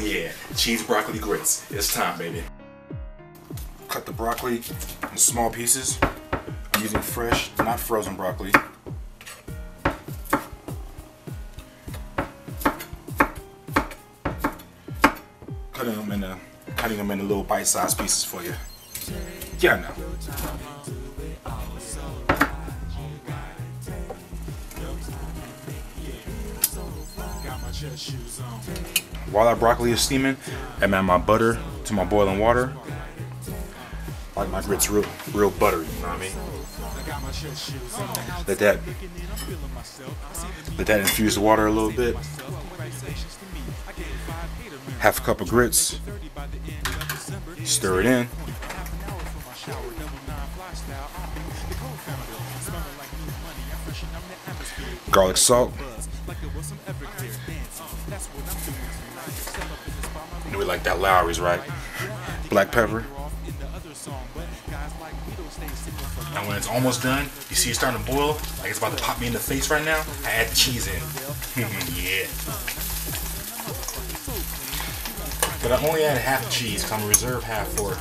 yeah, cheese broccoli grits. It's time, baby. Cut the broccoli in small pieces. I'm using fresh, not frozen broccoli. Cutting them into little bite-sized pieces for you. Yeah, I know. While that broccoli is steaming, I add my butter to my boiling water. I like my grits real buttery, you know what I mean? Let that infuse the water a little bit. Half a cup of grits. Stir it in. Garlic salt. And we like that Lowry's, right? Black pepper. Now when it's almost done, you see it's starting to boil, like it's about to pop me in the face right now, I add the cheese in. Yeah. But I only add half the cheese because I'm going to reserve half for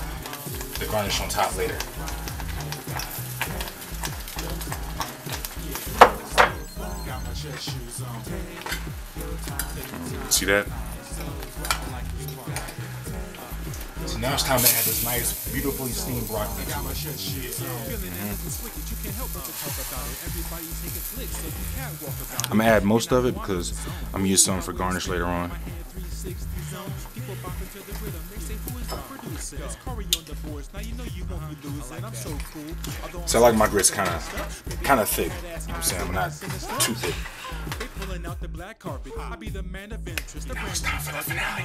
the garnish on top later. See that? So now it's time to add this nice, beautifully steamed broccoli. I'm going to add most of it because I'm going to use some for garnish later on. So I like my grits kind of thick. You know what I'm saying? I'm not too thick. Now it's time for the finale.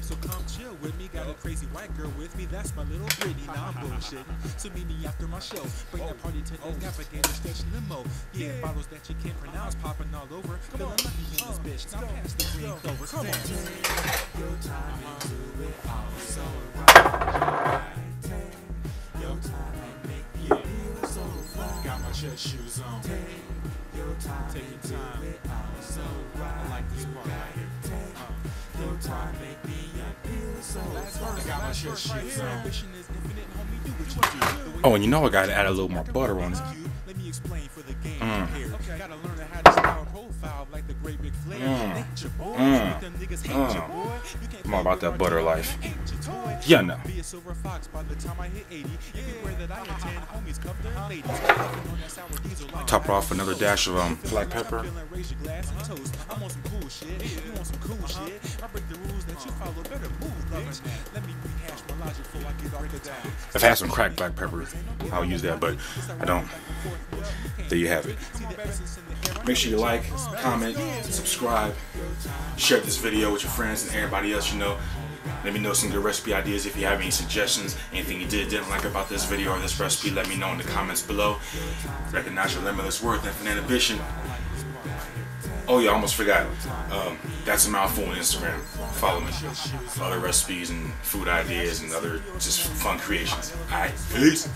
So come chill with me. Got a crazy white girl with me. That's my little Britney. Now I'm bullshitting. So meet me after my show. Bring the party to the navigator stretch limo. Yeah, bottles that you can't pronounce popping all over. Feeling lucky in this bitch. Now pass the green clover. Come on. Your time into it all so right. Your time and make me feel so fly. Got my church shoes on. Your time, take your time. So right. I like this part right here. Your time make me feel so fly. I got my church shoes on. Oh, and you know I gotta add a little more butter on it. Let me explain for the game. Gotta learn how to style profile like the great big flare. I'm all about that butter life. Yeah, no. Top off another dash of black pepper. I've had some cracked black pepper. I'll use that, but I don't. There you have it. Make sure you like, comment, subscribe, share this video with your friends and everybody else you know. Let me know some good recipe ideas if you have any suggestions, anything you didn't like about this video or this recipe, let me know in the comments below. Recognize your limitless worth, infinite ambition. Oh yeah, I almost forgot. That's a mouthful on Instagram. Follow me for other recipes and food ideas and other just fun creations. Alright, peace.